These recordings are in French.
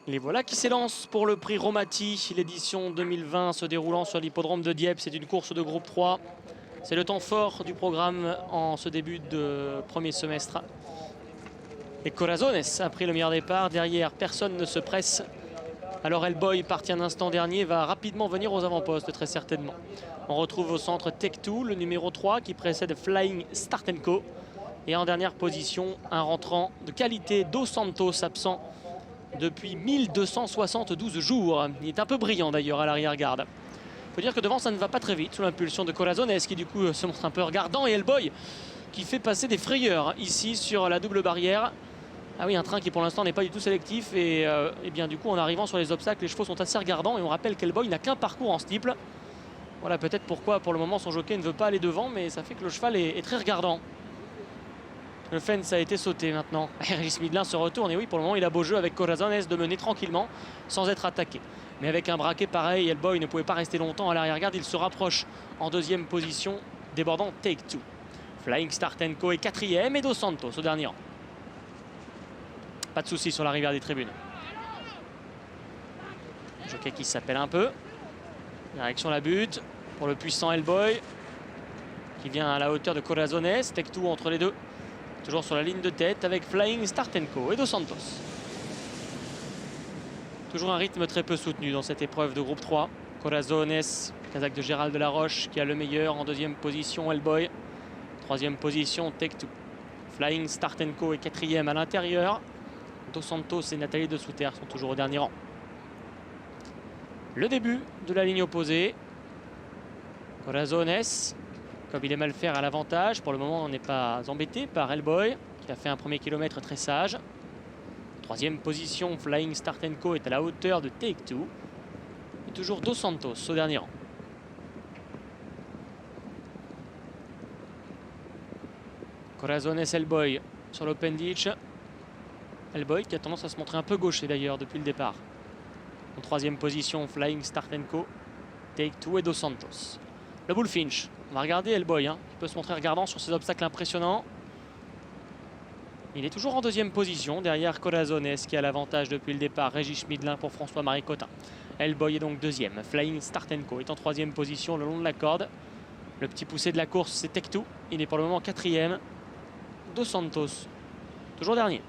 Les voilà qui s'élancent pour le prix Romati, l'édition 2020 se déroulant sur l'hippodrome de Dieppe. C'est une course de groupe 3. C'est le temps fort du programme en ce début de premier semestre. Et Corazones a pris le meilleur départ. Derrière, personne ne se presse. Alors Hellboy, parti un instant dernier, va rapidement venir aux avant-postes, très certainement. On retrouve au centre Tech2, le numéro 3, qui précède Flying Start & Co. Et en dernière position, un rentrant de qualité, Dos Santos, absent depuis 1272 jours. Il est un peu brillant d'ailleurs à l'arrière-garde. Il faut dire que devant, ça ne va pas très vite, sous l'impulsion de Corazones, qui du coup se montre un peu regardant. Et Hellboy, qui fait passer des frayeurs ici sur la double barrière. Ah oui, un train qui pour l'instant n'est pas du tout sélectif. Et bien du coup, en arrivant sur les obstacles, les chevaux sont assez regardants. Et on rappelle qu'Hellboy n'a qu'un parcours en steeple. Voilà peut-être pourquoi pour le moment son jockey ne veut pas aller devant. Mais ça fait que le cheval est très regardant. Le fence a été sauté maintenant. Régis Midlin se retourne. Et oui, pour le moment, il a beau jeu avec Corazones de mener tranquillement sans être attaqué. Mais avec un braquet pareil, Hellboy ne pouvait pas rester longtemps à l'arrière-garde. Il se rapproche en deuxième position, débordant Take-Two. Flying Start & Co est quatrième et Dos Santos au dernier rang. Pas de soucis sur la rivière des tribunes. Jockey qui s'appelle un peu. Direction la butte pour le puissant Hellboy qui vient à la hauteur de Corazones. Take-Two entre les deux. Toujours sur la ligne de tête avec Flying Start & Co et Dos Santos. Toujours un rythme très peu soutenu dans cette épreuve de groupe 3. Corazones, Kazakh de Gérald Delaroche qui a le meilleur. En deuxième position, Hellboy. Troisième position, Take-Two. Flying Start & Co est quatrième à l'intérieur. Dos Santos et Nathalie de Souter sont toujours au dernier rang. Le début de la ligne opposée. Corazones, comme il est mal faire à l'avantage. Pour le moment, on n'est pas embêté par Hellboy qui a fait un premier kilomètre très sage. Troisième position, Flying Start & Co est à la hauteur de Take-Two. Et toujours Dos Santos au dernier rang. Corazones, Hellboy sur l'open ditch. Hellboy qui a tendance à se montrer un peu gaucher d'ailleurs depuis le départ. En troisième position, Flying Start & Co, Take-Two et Dos Santos. Le Bullfinch, on va regarder Hellboy qui peut se montrer regardant sur ces obstacles impressionnants. Il est toujours en deuxième position derrière Corazones qui a l'avantage depuis le départ. Régis Midlin pour François-Marie Cotin. Hellboy est donc deuxième. Flying Start & Co est en troisième position le long de la corde. Le petit poussé de la course, c'est Take-Two. Il est pour le moment quatrième. Dos Santos, toujours dernier.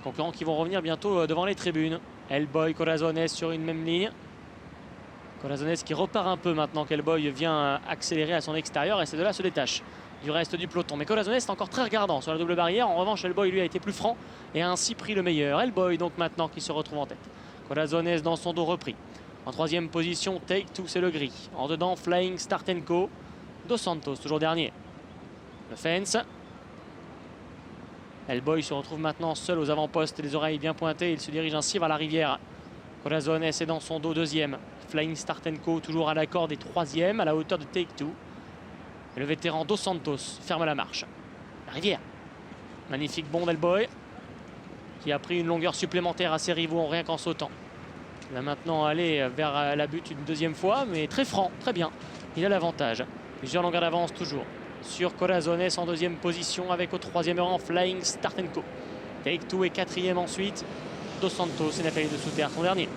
Concurrents qui vont revenir bientôt devant les tribunes. Hellboy, Corazones sur une même ligne. Corazones qui repart un peu maintenant qu'Hellboy vient accélérer à son extérieur et ces deux-là se détachent du reste du peloton. Mais Corazones est encore très regardant sur la double barrière. En revanche, Hellboy lui a été plus franc et a ainsi pris le meilleur. Hellboy donc maintenant qui se retrouve en tête. Corazones dans son dos repris. En troisième position, Take-Two, c'est le gris. En dedans, Flying Start & Co. Dos Santos, toujours dernier. Le fence. Hellboy se retrouve maintenant seul aux avant-postes, les oreilles bien pointées. Il se dirige ainsi vers la rivière. Corazones est dans son dos deuxième. Flying Start & Co toujours à la corde et troisième à la hauteur de Take-Two. Et le vétéran Dos Santos ferme la marche. La rivière. Magnifique bond d'Hellboy qui a pris une longueur supplémentaire à ses rivaux rien qu'en sautant. Il va maintenant aller vers la butte une deuxième fois, mais très franc, très bien. Il a l'avantage. Plusieurs longueurs d'avance toujours sur Corazones en deuxième position avec au troisième rang Flying Start & Co. Take-Two est quatrième ensuite. Dos Santos et Nathalie de Souter son dernier.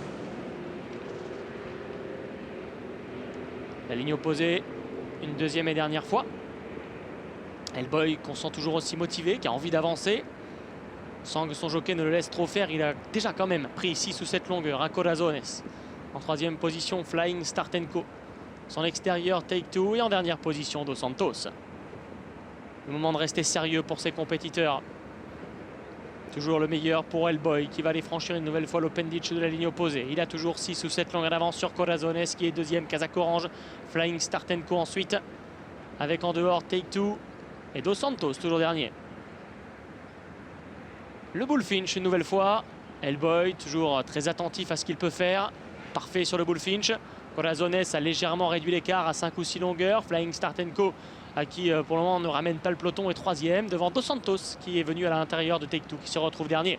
La ligne opposée, une deuxième et dernière fois. Hellboy qu'on sent toujours aussi motivé, qui a envie d'avancer. Sans que son jockey ne le laisse trop faire, il a déjà quand même pris 6 ou 7 longueurs à Corazones. En troisième position, Flying Start & Co. Son extérieur, Take-Two et en dernière position, Dos Santos. Le moment de rester sérieux pour ses compétiteurs. Toujours le meilleur pour Hellboy qui va aller franchir une nouvelle fois l'open ditch de la ligne opposée. Il a toujours 6 ou 7 longueurs d'avance sur Corazones qui est deuxième, Kazakh orange. Flying Start & Co ensuite avec en dehors Take-Two et Dos Santos toujours dernier. Le Bullfinch une nouvelle fois. Hellboy toujours très attentif à ce qu'il peut faire. Parfait sur le Bullfinch. Corazones a légèrement réduit l'écart à 5 ou 6 longueurs. Flying Start & Co à qui pour le moment on ne ramène pas le peloton est troisième devant Dos Santos qui est venu à l'intérieur de Take-Two qui se retrouve dernier.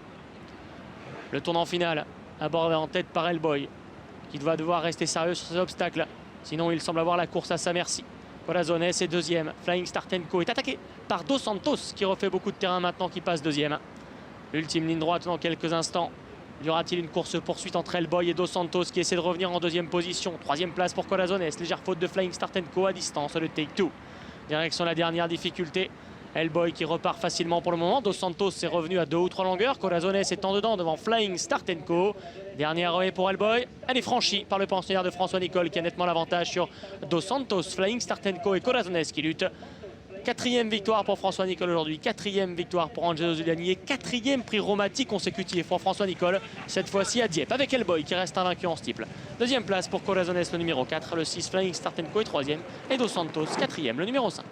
Le tournant final abordé en tête par Hellboy qui va devoir rester sérieux sur ces obstacles. Sinon il semble avoir la course à sa merci. Corazones est deuxième. Flying Start & Co est attaqué par Dos Santos qui refait beaucoup de terrain maintenant, qui passe deuxième. Ultime ligne droite dans quelques instants. Y aura-t-il une course-poursuite entre Hellboy et Dos Santos qui essaie de revenir en deuxième position? Troisième place pour Corazones. Légère faute de Flying Start Co à distance. Le take-two. Direction la dernière difficulté. Hellboy qui repart facilement pour le moment. Dos Santos est revenu à 2 ou 3 longueurs. Corazones est en dedans devant Flying Start Co. Dernière arrêt pour Hellboy. Elle est franchie par le pensionnaire de François Nicole qui a nettement l'avantage sur Dos Santos, Flying Start Co et Corazones qui luttent. Quatrième victoire pour François Nicole aujourd'hui, quatrième victoire pour Angelo Zuliani et quatrième prix Romati consécutif pour François Nicole, cette fois-ci à Dieppe avec Hellboy qui reste invaincu en steeple. Deuxième place pour Corazones le numéro 4, le 6 Flying Start Co est troisième et Dos Santos quatrième le numéro 5.